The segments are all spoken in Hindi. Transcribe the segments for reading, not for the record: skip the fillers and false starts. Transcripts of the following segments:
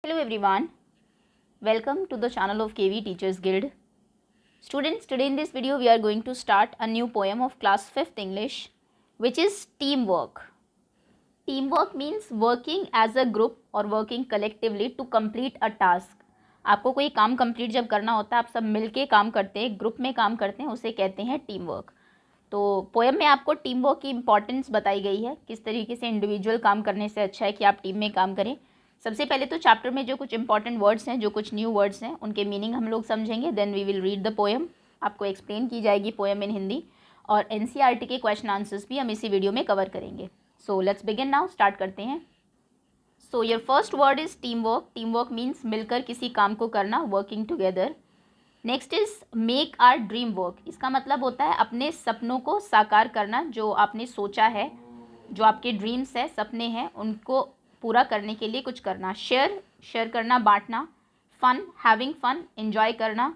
Hello everyone, welcome to the channel of KV Teachers Guild. Students, today in this video we are going to start a new poem of class 5th English, which is teamwork. Teamwork means working as a group or working collectively to complete a task. आपको कोई काम कंप्लीट जब करना होता है, आप सब मिलके काम करते हैं, ग्रुप में काम करते हैं, उसे कहते हैं टीम वर्क. तो पोएम में आपको टीम वर्क की इंपॉर्टेंस बताई गई है, किस तरीके से इंडिविजुअल काम करने से अच्छा है कि आप टीम में काम करें. सबसे पहले तो चैप्टर में जो कुछ इंपॉर्टेंट वर्ड्स हैं, जो कुछ न्यू वर्ड्स हैं, उनके मीनिंग हम लोग समझेंगे. Then we will read the poem. आपको एक्सप्लेन की जाएगी पोएम इन हिंदी, और एनसीईआरटी के क्वेश्चन आंसर्स भी हम इसी वीडियो में कवर करेंगे. So let's begin now. Start करते हैं. So your first word is team work. Team work means मिलकर किसी काम को करना, working together. Next is make our dream work. इसका मतलब होता है अपने सपनों को साकार करना. जो आपने सोचा है, जो आपके ड्रीम्स है, सपने हैं, उनको पूरा करने के लिए कुछ करना. शेयर करना, बांटना. फन, हैविंग फन, एंजॉय करना.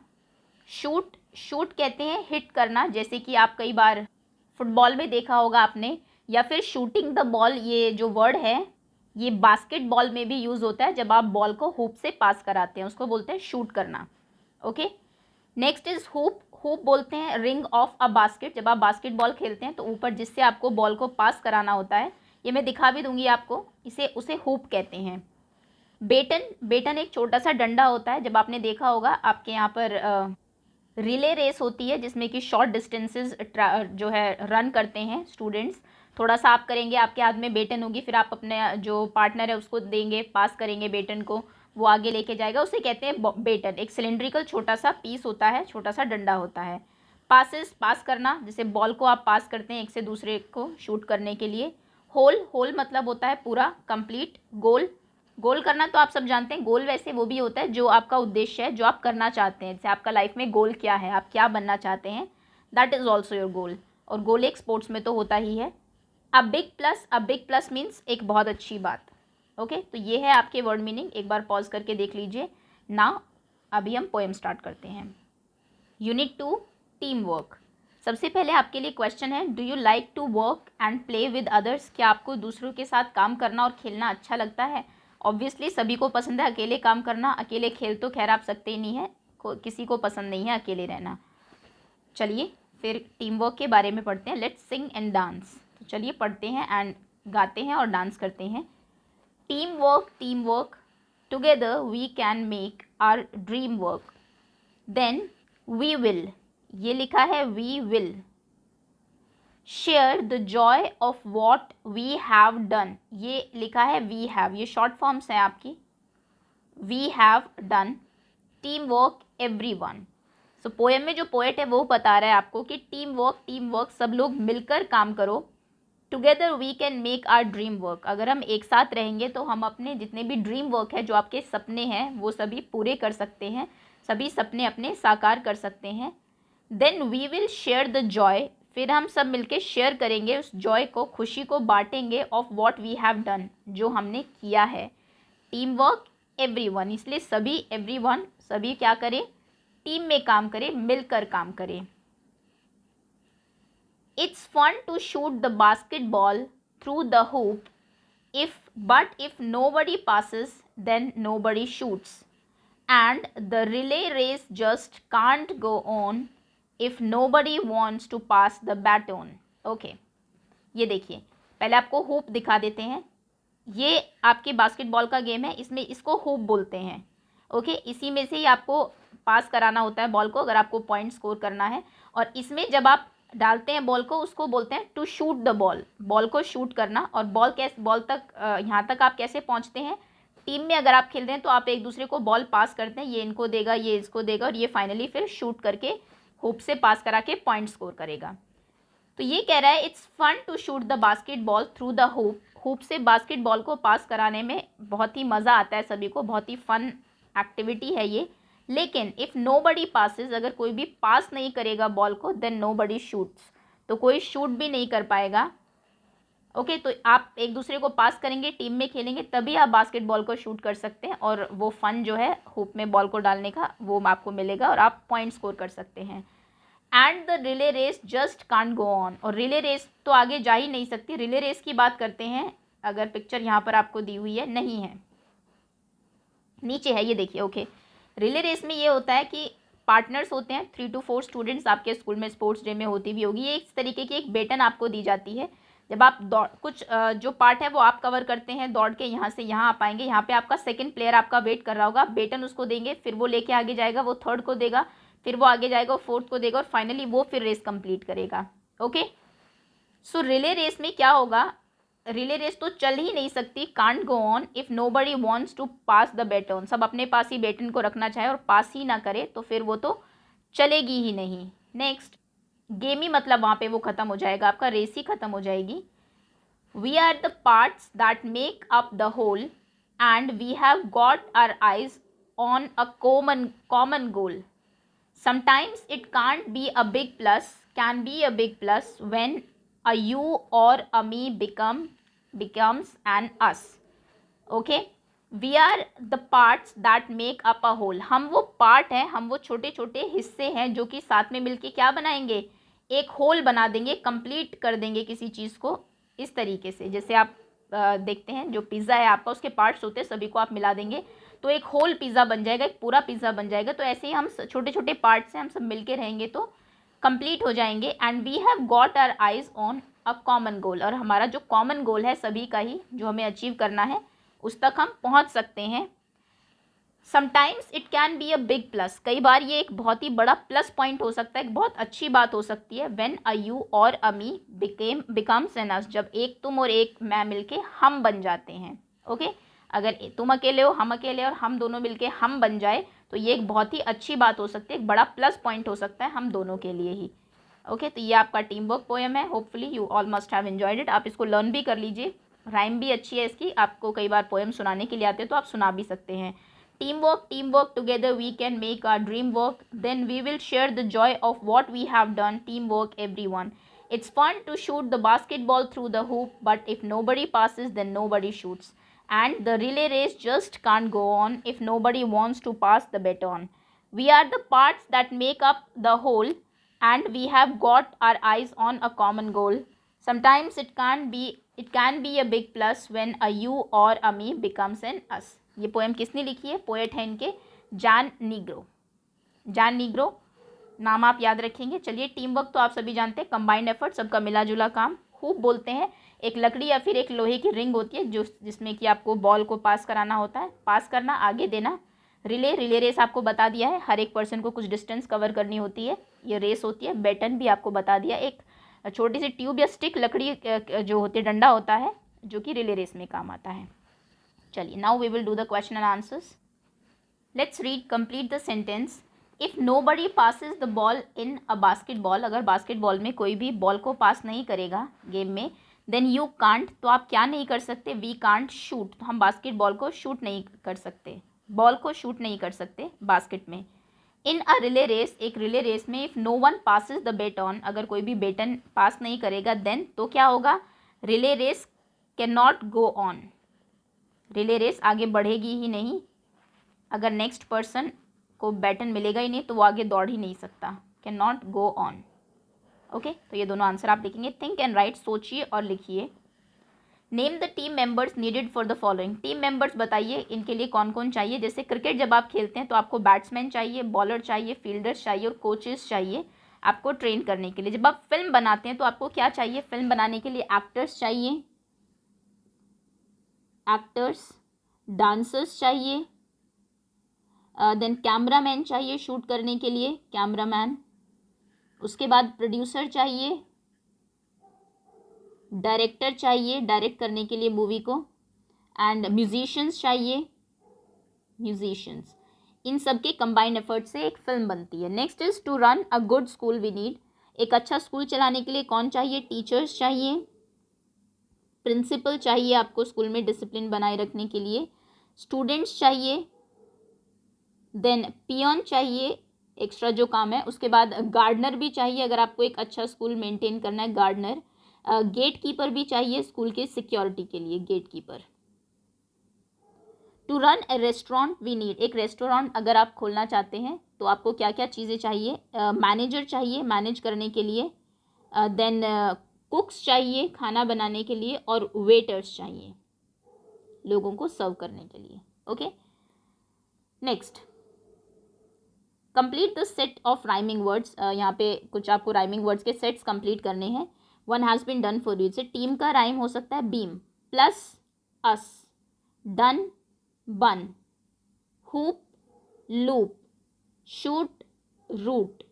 शूट कहते हैं हिट करना, जैसे कि आप कई बार फुटबॉल में देखा होगा आपने, या फिर शूटिंग द बॉल. ये जो वर्ड है ये बास्केटबॉल में भी यूज़ होता है. जब आप बॉल को हुप से पास कराते हैं उसको बोलते हैं शूट करना. Okay. Next is hoop. Hoop बोलते हैं रिंग ऑफ अ बास्केट. जब आप बास्केटबॉल खेलते हैं तो ऊपर जिससे आपको बॉल को पास कराना होता है, ये मैं दिखा भी दूंगी आपको, उसे हुप कहते हैं. बेटन एक छोटा सा डंडा होता है. जब आपने देखा होगा आपके यहाँ पर रिले रेस होती है, जिसमें कि शॉर्ट डिस्टेंसेस जो है रन करते हैं स्टूडेंट्स. थोड़ा सा आप करेंगे, आपके हाथ में बेटन होगी, फिर आप अपने जो पार्टनर है उसको देंगे, पास करेंगे बेटन को, वो आगे लेके जाएगा, उसे कहते हैं बेटन. एक सिलेंड्रिकल छोटा सा पीस होता है, छोटा सा डंडा होता है. पास करना, जैसे बॉल को आप पास करते हैं एक से दूसरे को शूट करने के लिए. होल मतलब होता है पूरा, कंप्लीट. गोल करना तो आप सब जानते हैं. गोल वैसे वो भी होता है जो आपका उद्देश्य है, जो आप करना चाहते हैं. जैसे आपका लाइफ में गोल क्या है, आप क्या बनना चाहते हैं, that is also your goal. और गोल एक स्पोर्ट्स में तो होता ही है. अ बिग प्लस मीन्स एक बहुत अच्छी बात. ओके. तो ये है आपके वर्ड मीनिंग. एक बार पॉज करके देख लीजिए. नाउ अभी हम पोएम स्टार्ट करते हैं. Unit 2, team work. सबसे पहले आपके लिए क्वेश्चन है, do you like to work and play with others. क्या आपको दूसरों के साथ काम करना और खेलना अच्छा लगता है. ऑब्वियसली सभी को पसंद है अकेले काम करना. अकेले खेल तो खैर आप सकते ही नहीं है, किसी को पसंद नहीं है अकेले रहना. चलिए फिर टीम वर्क के बारे में पढ़ते हैं. Let's sing and dance. तो चलिए पढ़ते हैं एंड गाते हैं और डांस करते हैं. Team work together we can make our dream work. Then we will, ये लिखा है we will, share the joy of what we have done. ये लिखा है वी हैव, ये शॉर्ट फॉर्म्स हैं आपकी. We have done team work everyone. So poem में जो पोएट है वो बता रहा है आपको कि टीम वर्क सब लोग मिलकर काम करो. Together we can make our dream work. अगर हम एक साथ रहेंगे तो हम अपने जितने भी ड्रीम वर्क है, जो आपके सपने हैं, वो सभी पूरे कर सकते हैं, सभी सपने अपने साकार कर सकते हैं. Then we will share the joy. फिर हम सब मिलके शेयर करेंगे उस जॉय को, खुशी को बांटेंगे. Of what we have done, जो हमने किया है. टीम वर्क एवरीवन, इसलिए सभी, एवरीवन सभी क्या करें, टीम में काम करें, मिलकर काम करें. It's fun to shoot the basketball through the hoop. But if nobody passes, then nobody shoots. And the relay race just can't go on if nobody wants to pass the baton. Okay. ये देखिए, पहले आपको होप दिखा देते हैं. ये आपके बास्केटबॉल का गेम है, इसमें इसको होप बोलते हैं. ओके. इसी में से ही आपको पास कराना होता है बॉल को, अगर आपको पॉइंट स्कोर करना है. और इसमें जब आप डालते हैं बॉल को, उसको बोलते हैं to shoot the ball. Ball को शूट करना. और बॉल तक यहाँ तक आप कैसे पहुँचते हैं, टीम में अगर आप खेल रहे हैं तो आप एक दूसरे को बॉल पास करते हैं, ये इनको देगा, ये इसको देगा, और ये फाइनली फिर शूट करके हुप से पास करा के पॉइंट स्कोर करेगा. तो ये कह रहा है it's fun to shoot the basketball through the hoop. Hoop से बास्केटबॉल को पास कराने में बहुत ही मज़ा आता है सभी को, बहुत ही फन एक्टिविटी है ये. लेकिन इफ़ नोबडी पासेस, अगर कोई भी पास नहीं करेगा बॉल को, देन नोबडी शूट्स, तो कोई शूट भी नहीं कर पाएगा. ओके. तो आप एक दूसरे को पास करेंगे, टीम में खेलेंगे, तभी आप बास्केटबॉल को शूट कर सकते हैं, और वो फन जो है हुप में बॉल को डालने का, वो आपको मिलेगा और आप पॉइंट स्कोर कर सकते हैं. And the relay race just can't go on. और रिले रेस तो आगे जा ही नहीं सकती. रिले रेस की बात करते हैं, अगर पिक्चर यहाँ पर आपको दी हुई है, नहीं है. नीचे है ये देखिए। ओके, रिले रेस में ये होता है कि पार्टनर्स होते हैं, 3 to 4 स्टूडेंट्स आपके स्कूल में स्पोर्ट्स डे में होती भी होगी। ये इस तरीके की एक बेटन आपको दी जाती है। जब आप दौड़ कुछ जो पार्ट है वो आप कवर करते हैं, दौड़ के यहाँ से यहाँ आ पाएंगे, यहाँ पे आपका सेकंड प्लेयर आपका वेट कर रहा होगा, बेटन उसको देंगे, फिर वो लेके आगे जाएगा, वो थर्ड को देगा, फिर वो आगे जाएगा, वो फोर्थ को देगा, और फाइनली वो फिर रेस कंप्लीट करेगा। ओके, सो रिले रेस में क्या होगा, रिले रेस तो चल ही नहीं सकती, can't go on if nobody wants to pass the baton. सब अपने पास ही बेटन को रखना चाहे और पास ही ना करे तो फिर वो तो चलेगी ही नहीं। नेक्स्ट, गेमी मतलब वहाँ पे वो ख़त्म हो जाएगा, आपका रेस ही ख़त्म हो जाएगी। We are the parts that make up the whole and we have got our eyes on a common goal. Sometimes it can't be a big plus, can be a big plus when a you or a me becomes an us. Okay, we are the parts that make up a whole. हम वो पार्ट हैं, हम वो छोटे छोटे हिस्से हैं जो कि साथ में मिलके क्या बनाएंगे, एक होल बना देंगे, कंप्लीट कर देंगे किसी चीज़ को। इस तरीके से जैसे आप देखते हैं जो पिज़्ज़ा है आपका, उसके पार्ट्स होते हैं, सभी को आप मिला देंगे तो एक होल पिज़्ज़ा बन जाएगा, एक पूरा पिज़्ज़ा बन जाएगा। तो ऐसे ही हम छोटे छोटे पार्ट्स हैं, हम सब मिलके रहेंगे तो कंप्लीट हो जाएंगे। And we have got our eyes on a common goal, और हमारा जो कॉमन गोल है सभी का ही, जो हमें अचीव करना है, उस तक हम पहुंच सकते हैं। Sometimes it can be a big plus, कई बार ये एक बहुत ही बड़ा प्लस पॉइंट हो सकता है, एक बहुत अच्छी बात हो सकती है। व्हेन अ यू और अ मी बिकम्स एन अस, जब एक तुम और एक मैं मिलके हम बन जाते हैं। ओके, अगर तुम अकेले हो, हम अकेले, और हम दोनों मिलके हम बन जाए तो ये एक बहुत ही अच्छी बात हो सकती है, एक बड़ा प्लस पॉइंट हो सकता है हम दोनों के लिए ही। ओके, तो ये आपका टीम वर्क पोएम है। Hopefully you all must have enjoyed it. आप इसको लर्न भी कर लीजिए, राइम भी अच्छी है इसकी, आपको कई बार पोएम सुनाने के लिए आते हैं तो आप सुना भी सकते हैं। team work together we can make our dream work, then we will share the joy of what we have done. Teamwork everyone, it's fun to shoot the basketball through the hoop, but if nobody passes then nobody shoots, and the relay race just can't go on if nobody wants to pass the baton. We are the parts that make up the whole and we have got our eyes on a common goal. Sometimes it can be a big plus when a you or a me becomes an us. ये पोएम किसने लिखी है, पोएट है इनके जॉन नीग्रो। जॉन नीग्रो नाम आप याद रखेंगे। चलिए, टीम वर्क तो आप सभी जानते हैं, कंबाइंड एफर्ट, सबका मिला जुला काम। खूब बोलते हैं, एक लकड़ी या फिर एक लोहे की रिंग होती है जिसमें कि आपको बॉल को पास कराना होता है, पास करना, आगे देना। रिले रेस आपको बता दिया है, हर एक पर्सन को कुछ डिस्टेंस कवर करनी होती है, ये रेस होती है। बैटन भी आपको बता दिया, एक छोटी सी ट्यूब या स्टिक लकड़ी जो होती है, डंडा होता है, जो कि रिले रेस में काम आता है। चलिए, now we will do the question and answers. Let's read, complete the sentence. If nobody passes the ball in a basketball, अगर बास्केटबॉल में कोई भी बॉल को पास नहीं करेगा गेम में, देन यू कांट, तो आप क्या नहीं कर सकते, वी कांट शूट, तो हम बास्केटबॉल को शूट नहीं कर सकते, बॉल को शूट नहीं कर सकते बास्केट में। इन अ रिले रेस, एक रिले रेस में, if no one passes the baton, अगर कोई भी बेटन पास नहीं करेगा, देन तो क्या होगा, relay race can not go on, relay race आगे बढ़ेगी ही नहीं। अगर नेक्स्ट पर्सन को बैटन मिलेगा ही नहीं तो वो आगे दौड़ ही नहीं सकता, can not go on. Okay, तो ये दोनों आंसर आप लिखेंगे। थिंक एंड राइट, सोचिए और लिखिए। Name the team members needed for the following, team members बताइए इनके लिए कौन कौन चाहिए। जैसे क्रिकेट जब आप खेलते हैं तो आपको बैट्समैन चाहिए, बॉलर चाहिए, फील्डर्स चाहिए और कोचेस चाहिए आपको ट्रेन करने के लिए। जब आप फिल्म बनाते हैं तो आपको क्या चाहिए, फिल्म बनाने के लिए एक्टर्स चाहिए, एक्टर्स, डांसर्स चाहिए, देन कैमरामैन चाहिए शूट करने के लिए, कैमरामैन। उसके बाद प्रोड्यूसर चाहिए, डायरेक्टर चाहिए डायरेक्ट करने के लिए मूवी को, एंड म्यूजिशियंस चाहिए, म्यूजिशियंस। इन सब के कंबाइंड एफर्ट से एक फिल्म बनती है। Next is to run a good school we need, एक अच्छा स्कूल चलाने के लिए कौन चाहिए, टीचर्स चाहिए, प्रिंसिपल चाहिए आपको स्कूल में डिसिप्लिन बनाए रखने के लिए, स्टूडेंट्स चाहिए, देन पियन चाहिए एक्स्ट्रा जो काम है, उसके बाद गार्डनर भी चाहिए अगर आपको एक अच्छा स्कूल मेंटेन करना है, गार्डनर। गेट कीपर भी चाहिए स्कूल के सिक्योरिटी के लिए, gatekeeper. To run a restaurant we need, एक रेस्टोरेंट अगर आप खोलना चाहते हैं तो आपको क्या क्या चीज़ें चाहिए, मैनेजर चाहिए मैनेज करने के लिए, देन कुक्स चाहिए खाना बनाने के लिए, और वेटर्स चाहिए लोगों को सर्व करने के लिए। Okay, next, complete the set of rhyming words. यहाँ पे कुछ आपको राइमिंग वर्ड्स के सेट्स कंप्लीट करने हैं। One has been done for you से टीम का राइम हो सकता है beam plus us, done bun, hope loop, shoot root,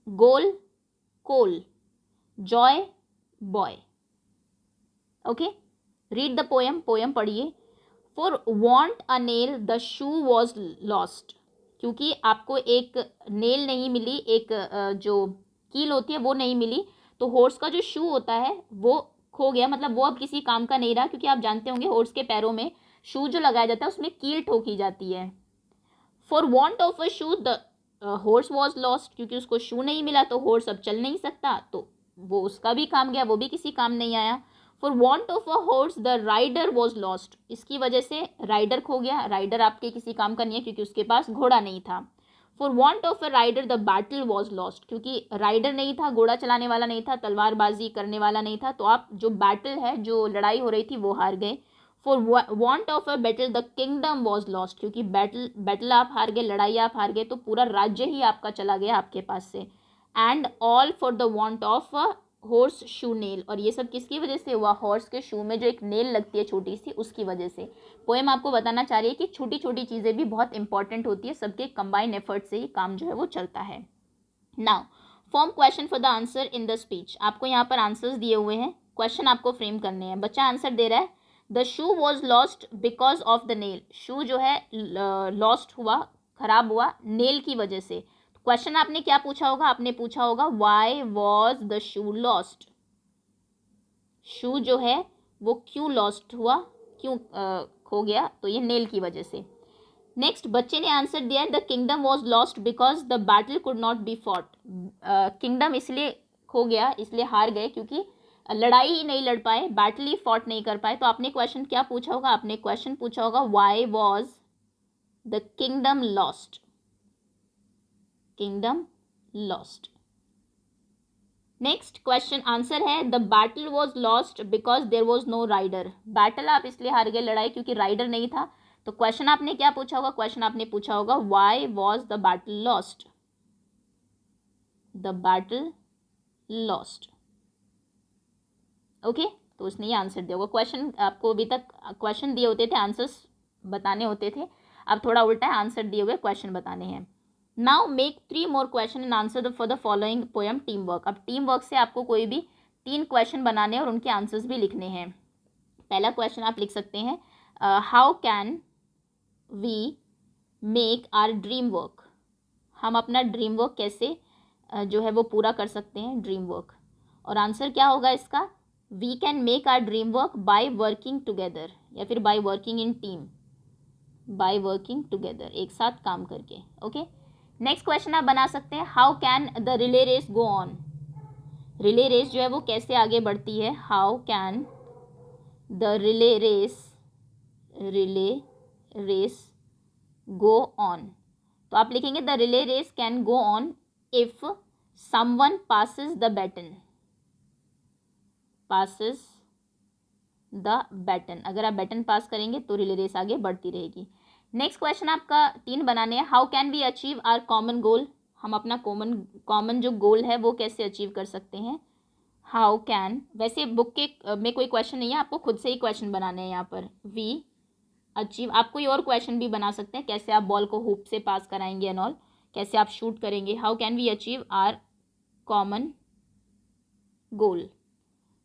goal coal, joy boy. Okay, read the poem, poem पढ़िए। For want a nail the shoe was lost, क्योंकि आपको एक नेल नहीं मिली, एक जो कील होती है वो नहीं मिली, तो हॉर्स का जो शू होता है वो खो गया, मतलब वो अब किसी काम का नहीं रहा, क्योंकि आप जानते होंगे हॉर्स के पैरों में शू जो लगाया जाता है उसमें कील ठोकी जाती है। For want of a shoe the horse was lost, क्योंकि उसको शू नहीं मिला तो हॉर्स अब चल नहीं सकता, तो वो उसका भी काम गया, वो भी किसी काम नहीं आया। For want of a horse the rider was lost, इसकी वजह से राइडर खो गया, राइडर आपके किसी काम का नहीं है क्योंकि उसके पास घोड़ा नहीं था। For want of a rider the battle was lost, क्योंकि राइडर नहीं था, घोड़ा चलाने वाला नहीं था, तलवारबाजी करने वाला नहीं था, तो आप जो बैटल है, जो लड़ाई हो रही थी वो हार गए। For want of a battle the kingdom was lost, क्योंकि बैटल आप हार गए, लड़ाई आप हार गए, तो पूरा राज्य ही आपका चला गया आपके पास से। And all for the want of a horse shoe nail, और ये सब किसकी वजह से हुआ, हॉर्स के शू में जो एक नेल लगती है छोटी सी, उसकी वजह से। पोएम आपको बताना चाह रही है कि छोटी छोटी चीज़ें भी बहुत इंपॉर्टेंट होती है, सबके कंबाइंड एफर्ट से ही काम जो है वो चलता है। Now form question for the answer in the speech, आपको यहाँ पर आंसर्स दिए हुए हैं, क्वेश्चन आपको फ्रेम करने हैं। बच्चा आंसर दे रहा है the shoe was lost because of the nail, shoe जो है लॉस्ट हुआ, खराब हुआ नेल की वजह से। क्वेश्चन आपने क्या पूछा होगा, आपने पूछा होगा why was the shoe lost, shoe जो है वो क्यों लॉस्ट हुआ, क्यों खो गया, तो ये नेल की वजह से। नेक्स्ट, बच्चे ने आंसर दिया है the kingdom was lost because the battle could not be fought, kingdom इसलिए खो गया, इसलिए हार गए क्योंकि लड़ाई ही नहीं लड़ पाए, बैटल ही फॉट नहीं कर पाए। तो आपने क्वेश्चन क्या पूछा होगा, आपने क्वेश्चन पूछा होगा why was the kingdom lost, kingdom lost. Next question answer है the battle was lost because there was no rider, battle आप इसलिए हार गए, लड़ाई, क्योंकि राइडर नहीं था। तो क्वेश्चन आपने क्या पूछा होगा, क्वेश्चन आपने पूछा होगा why was the battle lost, the battle lost. Okay, तो उसने ये आंसर दिया होगा। क्वेश्चन आपको अभी तक क्वेश्चन दिए होते थे, आंसर्स बताने होते थे, अब थोड़ा उल्टा है, आंसर दिए हुए क्वेश्चन बताने हैं। Now make 3 more question and answer for the following poem team work. अब टीम वर्क से आपको कोई भी 3 क्वेश्चन बनाने हैं और उनके आंसर्स भी लिखने हैं। पहला क्वेश्चन आप लिख सकते हैं how can we make our dream work, हम अपना ड्रीम वर्क कैसे जो है वो पूरा कर सकते हैं, ड्रीम वर्क। और आंसर क्या होगा इसका, we can make our dream work by working together, या फिर by working in team, by working together, एक साथ काम करके। ओके, नेक्स्ट क्वेश्चन आप बना सकते हैं how can the relay race go on, relay race जो है वो कैसे आगे बढ़ती है, how can the relay race go on. तो आप लिखेंगे the relay race can go on if someone passes the baton, passes the baton, अगर आप बैटन पास करेंगे तो रिले रेस आगे बढ़ती रहेगी। नेक्स्ट क्वेश्चन आपका 3 बनाने हैं how can we achieve our common goal, हम अपना कॉमन जो गोल है वो कैसे अचीव कर सकते हैं, हाउ कैन, वैसे बुक के में कोई क्वेश्चन नहीं है, आपको खुद से ही क्वेश्चन बनाने हैं यहाँ पर। वी अचीव, आप कोई और क्वेश्चन भी बना सकते हैं, कैसे आप बॉल को हुप से पास कराएंगे एंड ऑल, कैसे आप शूट करेंगे। How can we achieve our common goal,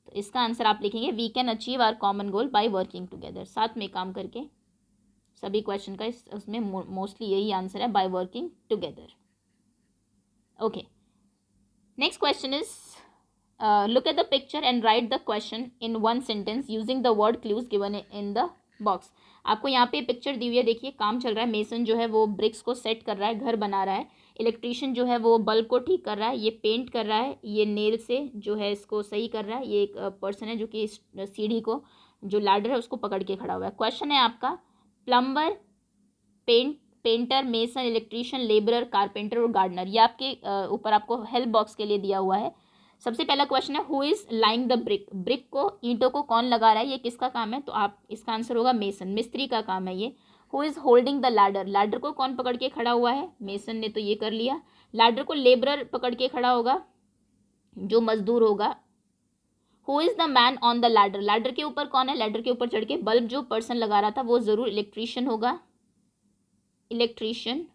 तो इसका आंसर आप लिखेंगे we can achieve our common goal by working together, साथ में काम करके। सभी क्वेश्चन का उसमें मोस्टली यही आंसर है, bye working together. Okay, next question is look at the picture and right the question in 1 sentence using the word clues given in the box. आपको यहाँ पे पिक्चर दी हुई है, देखिए काम चल रहा है, मेसन जो है वो ब्रिक्स को सेट कर रहा है, घर बना रहा है, इलेक्ट्रीशियन जो है वो बल्ब को ठीक कर रहा है, ये पेंट कर रहा है, ये नेल से जो है इसको सही कर रहा है, ये एक पर्सन है जो कि सीढ़ी को, जो लैडर है उसको पकड़ के खड़ा हुआ है। क्वेश्चन है आपका plumber, painter, mason, electrician, labourer, carpenter और गार्डनर, ये आपके ऊपर आपको हेल्प बॉक्स के लिए दिया हुआ है। सबसे पहला क्वेश्चन है who is lying the brick, brick को, ईंटों को कौन लगा रहा है, ये किसका काम है, तो आप इसका आंसर होगा मेसन, मिस्त्री का काम है ये। Who is holding the ladder, ladder को कौन पकड़ के खड़ा हुआ है, मेसन ने तो ये कर लिया। लैडर को लेबरर पकड़ के खड़ा होगा, जो मजदूर होगा। Who is the man on the ladder, ladder के ऊपर कौन है, लैडर के ऊपर चढ़ के बल्ब जो पर्सन लगा रहा था वो ज़रूर इलेक्ट्रीशियन होगा, electrician.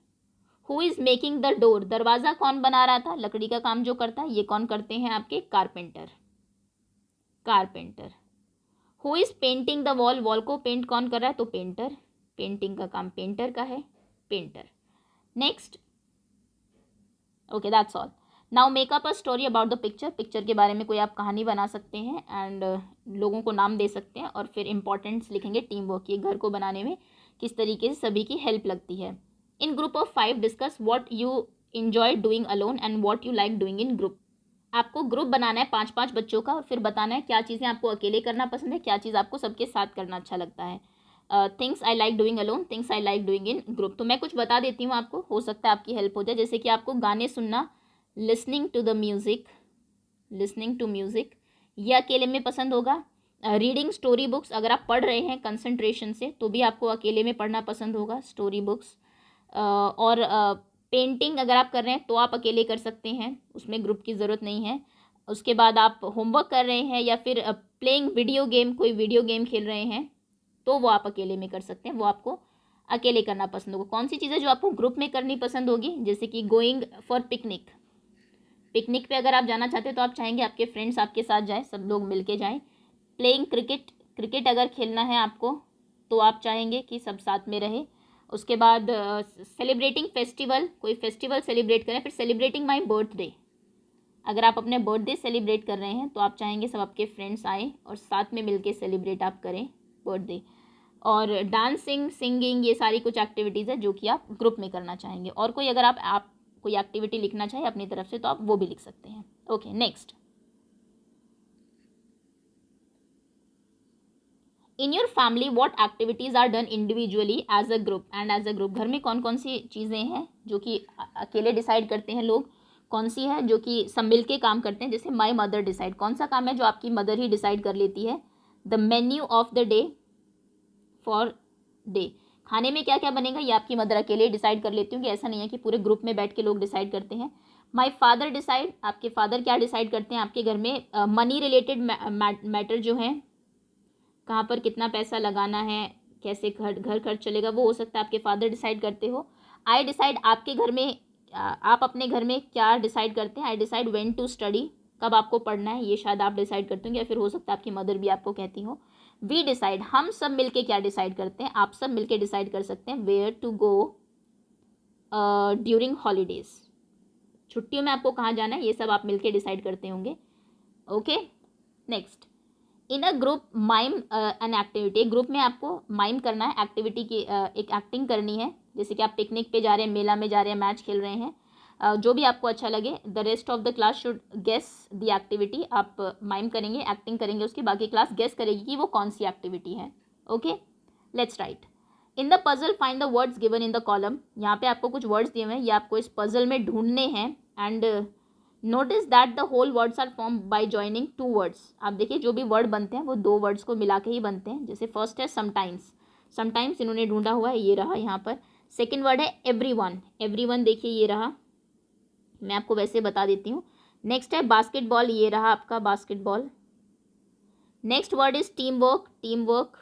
Who is making the door, दरवाज़ा कौन बना रहा था, लकड़ी का काम जो करता है, ये कौन करते हैं आपके, carpenter, carpenter. Who is painting the wall, wall को पेंट कौन कर रहा है, तो पेंटर, पेंटिंग का काम पेंटर का है, painter. Next, okay that's all. Now make up a story about the picture, picture के बारे में कोई आप कहानी बना सकते हैं एंड लोगों को नाम दे सकते हैं और फिर इंपॉर्टेंट्स लिखेंगे टीम वर्क की, घर को बनाने में किस तरीके से सभी की हेल्प लगती है। In group of 5 discuss what you enjoy doing alone and what you like doing in group. आपको ग्रुप बनाना है 5-5 बच्चों का और फिर बताना है क्या चीज़ें आपको अकेले करना पसंद है, क्या चीज़ आपको सबके साथ करना अच्छा लगता है। Things I like doing alone, things I like doing in group. तो मैं कुछ बता देती हूँ आपको, हो सकता है आपकी हेल्प हो जाए। जैसे कि आपको गाने सुनना, listening to the music, listening to music, ये अकेले में पसंद होगा। रीडिंग स्टोरी बुक्स, अगर आप पढ़ रहे हैं कंसंट्रेशन से तो भी आपको अकेले में पढ़ना पसंद होगा, स्टोरी बुक्स। और पेंटिंग अगर आप कर रहे हैं तो आप अकेले कर सकते हैं, उसमें ग्रुप की ज़रूरत नहीं है। उसके बाद आप होमवर्क कर रहे हैं या फिर प्लेइंग वीडियो गेम, कोई वीडियो गेम खेल रहे हैं तो वो आप अकेले में कर सकते हैं, वो आपको अकेले करना पसंद होगा। कौन सी चीज़ें जो आपको ग्रुप में करनी पसंद होगी, जैसे कि गोइंग फॉर पिकनिक, पिकनिक पे अगर आप जाना चाहते हैं तो आप चाहेंगे आपके फ्रेंड्स आपके साथ जाएं, सब लोग मिलके जाएं। प्लेइंग क्रिकेट, क्रिकेट अगर खेलना है आपको तो आप चाहेंगे कि सब साथ में रहे। उसके बाद सेलिब्रेटिंग फेस्टिवल, कोई फेस्टिवल सेलिब्रेट करें। फिर सेलिब्रेटिंग माई बर्थडे, अगर आप अपने बर्थडे सेलिब्रेट कर रहे हैं तो आप चाहेंगे सब आपके फ्रेंड्स आएँ और साथ में मिलके सेलिब्रेट आप करें बर्थडे। और डांसिंग, सिंगिंग, ये सारी कुछ एक्टिविटीज़ है जो कि आप ग्रुप में करना चाहेंगे। और कोई अगर आप कोई एक्टिविटी लिखना चाहे अपनी तरफ से तो आप वो भी लिख सकते हैं। Okay next, in your family what activities are done individually as a group and as a group. घर में कौन कौन सी चीज़ें हैं जो कि अकेले डिसाइड करते हैं लोग, कौन सी है जो कि सब मिल के काम करते हैं। जैसे माई मदर डिसाइड, कौन सा काम है जो आपकी मदर ही डिसाइड कर लेती है। The menu of the day for day, खाने में क्या क्या बनेगा ये आपकी मदर अकेले डिसाइड कर लेती होंगी, ऐसा नहीं है कि पूरे ग्रुप में बैठ के लोग डिसाइड करते हैं। माई फादर डिसाइड, आपके फादर क्या डिसाइड करते हैं आपके घर में। मनी रिलेटेड मैटर जो है, कहाँ पर कितना पैसा लगाना है, कैसे घर खर्च चलेगा, वो हो सकता है आपके फादर डिसाइड करते हो। आई डिसाइड, आपके घर में आप अपने घर में क्या डिसाइड करते हैं। I decide when to study, कब आपको पढ़ना है, ये शायद आप डिसाइड करते होंगे या फिर हो सकता है आपकी मदर भी आपको कहती हो। वी डिसाइड, हम सब मिलके क्या डिसाइड करते हैं, आप सब मिलके डिसाइड कर सकते हैं। Where to go during holidays, छुट्टियों में आपको कहाँ जाना है, ये सब आप मिलके डिसाइड करते होंगे। Okay next, in a group mime an activity, group में आपको माइम करना है, एक्टिविटी की एक एक्टिंग करनी है। जैसे कि आप पिकनिक पे जा रहे हैं, मेला में जा रहे हैं, मैच खेल रहे हैं, जो भी आपको अच्छा लगे। The rest of the class should guess the activity, आप माइम करेंगे, एक्टिंग करेंगे, उसकी बाकी क्लास गेस करेगी कि वो कौन सी एक्टिविटी है। Okay let's write, in the puzzle find the words given in the column. यहाँ पे आपको कुछ वर्ड्स दिए हुए हैं, ये आपको इस पजल में ढूंढने हैं। And notice that the whole words are form by joining 2 words. आप देखिए जो भी वर्ड बनते हैं वो 2 वर्ड्स को मिला के ही बनते हैं। जैसे फर्स्ट है समटाइम्स, समटाइम्स इन्होंने ढूंढा हुआ है, ये रहा यहाँ पर। सेकेंड वर्ड है एवरीवन, एवरीवन देखिए ये रहा, मैं आपको वैसे बता देती हूँ। नेक्स्ट है बास्केटबॉल, ये रहा आपका basketball. Next word is team work, team work,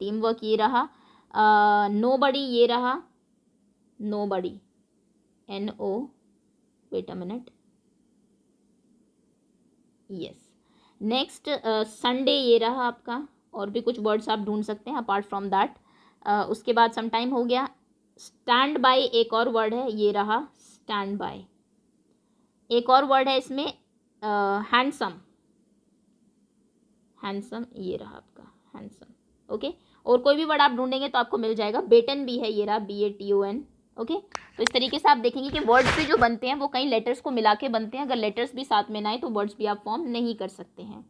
team work ये रहा। नोबडी ये रहा, nobody, NO, wait a minute, yes. Next Sunday ये रहा आपका, और भी कुछ वर्ड्स आप ढूंढ सकते हैं अपार्ट फ्रॉम दैट। उसके बाद सम टाइम हो गया। स्टैंड बाय एक और वर्ड है, ये रहा स्टैंड बाय। एक और वर्ड है इसमें हैंडसम, हैंडसम ये रहा आपका हैंडसम। ओके और कोई भी वर्ड आप ढूंढेंगे तो आपको मिल जाएगा। बेटन भी है, ये रहा BATON। ओके तो इस तरीके से आप देखेंगे कि वर्ड्स भी जो बनते हैं वो कई लेटर्स को मिला के बनते हैं, अगर लेटर्स भी साथ में ना आए तो वर्ड्स भी आप फॉर्म नहीं कर सकते हैं।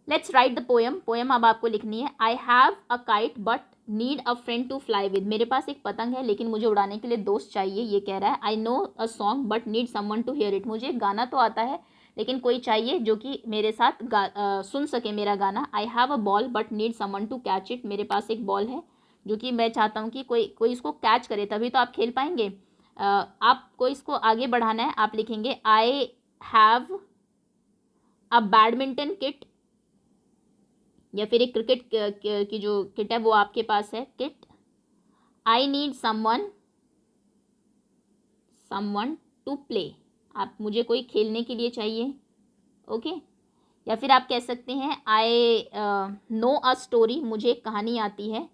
Let's write the poem, poem अब आपको लिखनी है। I have a kite but need a friend to fly with, मेरे पास एक पतंग है लेकिन मुझे उड़ाने के लिए दोस्त चाहिए, ये कह रहा है। I know a song but need someone to hear it, मुझे गाना तो आता है लेकिन कोई चाहिए जो कि मेरे साथ सुन सके मेरा गाना। I have a ball but need someone to catch it, मेरे पास एक बॉल है जो कि मैं चाहता हूँ कि कोई इसको कैच करे, तभी तो आप खेल पाएंगे। आपको इसको आगे बढ़ाना है, आप लिखेंगे I have a badminton kit, या फिर एक क्रिकेट की जो किट है वो आपके पास है, kite. I need someone to play, आप मुझे कोई खेलने के लिए चाहिए, ओके। या फिर आप कह सकते हैं आई नो अ स्टोरी, मुझे एक कहानी आती है,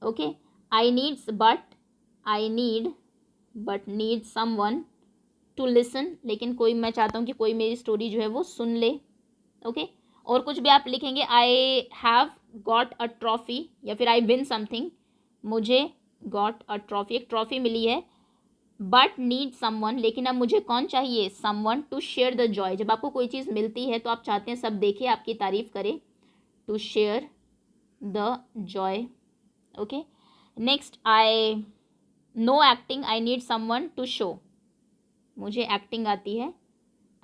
okay. I need someone to listen, लेकिन कोई मैं चाहता हूँ कि कोई मेरी स्टोरी जो है वो सुन ले, ओके। और कुछ भी आप लिखेंगे, I have got a trophy, या फिर आई विन समथिंग, मुझे गॉट अ ट्रॉफी, एक ट्रॉफी मिली है। बट नीड समवन, लेकिन अब मुझे कौन चाहिए, someone to share the joy, जब आपको कोई चीज़ मिलती है तो आप चाहते हैं सब देखे, आपकी तारीफ करे, to share the joy, okay. Next, I know acting, I need someone to show, मुझे एक्टिंग आती है,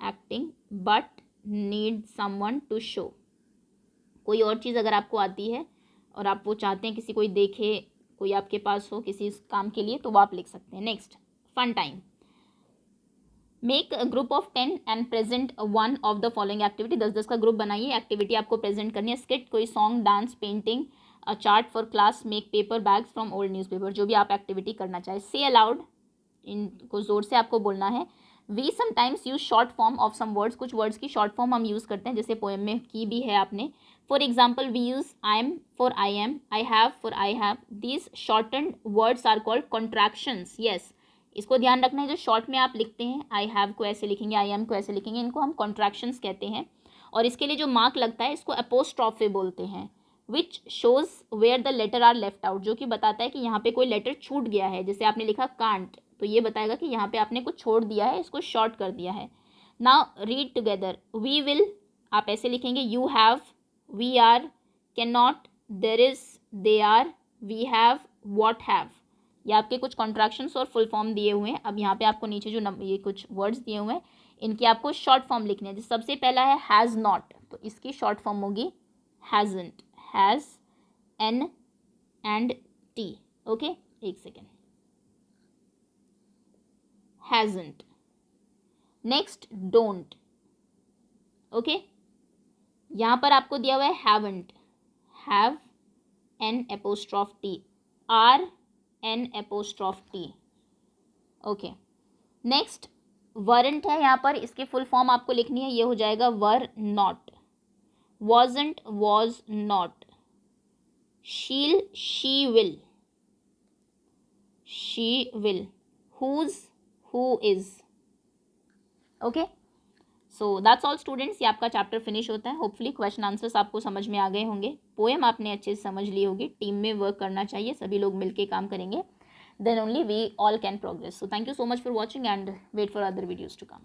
acting, but need someone to show, कोई और चीज़ अगर आपको आती है और आप वो चाहते हैं किसी कोई देखे, कोई आपके पास हो किसी काम के लिए, तो वो आप लिख सकते हैं। Next, fun time, make a group of 10 and present one of the following activity, 10-10 का ग्रुप बनाइए, एक्टिविटी आपको प्रेजेंट करनी है, स्किट, कोई song, dance, painting, a chart for class, make paper bags from old newspaper, जो भी आप एक्टिविटी करना चाहे। से अलाउड, इनको ज़ोर से आपको बोलना है। We sometimes use short form of some words, कुछ वर्ड्स की शॉर्ट फॉर्म हम यूज़ करते हैं, जैसे पोएम में की भी है आपने। For example, we use I am for I am, I have for I have, these shortened words are called contractions. Yes, इसको ध्यान रखना है, जो शॉर्ट में आप लिखते हैं, आई हैव को ऐसे लिखेंगे, आई एम को ऐसे लिखेंगे, इनको हम कॉन्ट्रैक्शंस कहते हैं। और इसके लिए जो मार्क लगता है इसको अपोस्ट्रॉफे बोलते हैं, which shows where the letter are left out, जो कि बताता है कि यहाँ पे कोई लेटर छूट गया है। जैसे आपने लिखा कांट, तो ये बताएगा कि यहाँ पे आपने कुछ छोड़ दिया है, इसको शॉर्ट कर दिया है। Now read together, we will, आप ऐसे लिखेंगे, you have, we are, can not, there is, they are, we have, what have, ये आपके कुछ कॉन्ट्रैक्शंस और फुल फॉर्म दिए हुए हैं। अब यहाँ पे आपको नीचे जो ये कुछ वर्ड्स दिए हुए हैं, इनकी आपको शॉर्ट फॉर्म लिखनी है। जैसे सबसे पहला है हैज़ नॉट, तो इसकी शॉर्ट फॉर्म होगी hasn't, has, N and T, okay. एक second, hasn't. Next, don't, okay. यहाँ पर आपको दिया हुआ है haven't, have, N apostrophe T, are, N apostrophe T, okay. Next, weren't है यहाँ पर, इसकी फुल फॉर्म आपको लिखनी है, ये हो जाएगा were not, wasn't, was not, she'll, she will, who's, who is, okay. So that's all students, ये आपका चैप्टर फिनिश होता है। होपफुली क्वेश्चन आंसर्स आपको समझ में आ गए होंगे, पोएम आपने अच्छे से समझ ली होगी। टीम में वर्क करना चाहिए, सभी लोग मिलके काम करेंगे, then only we all can progress. So thank you so much for watching and wait for other videos to come.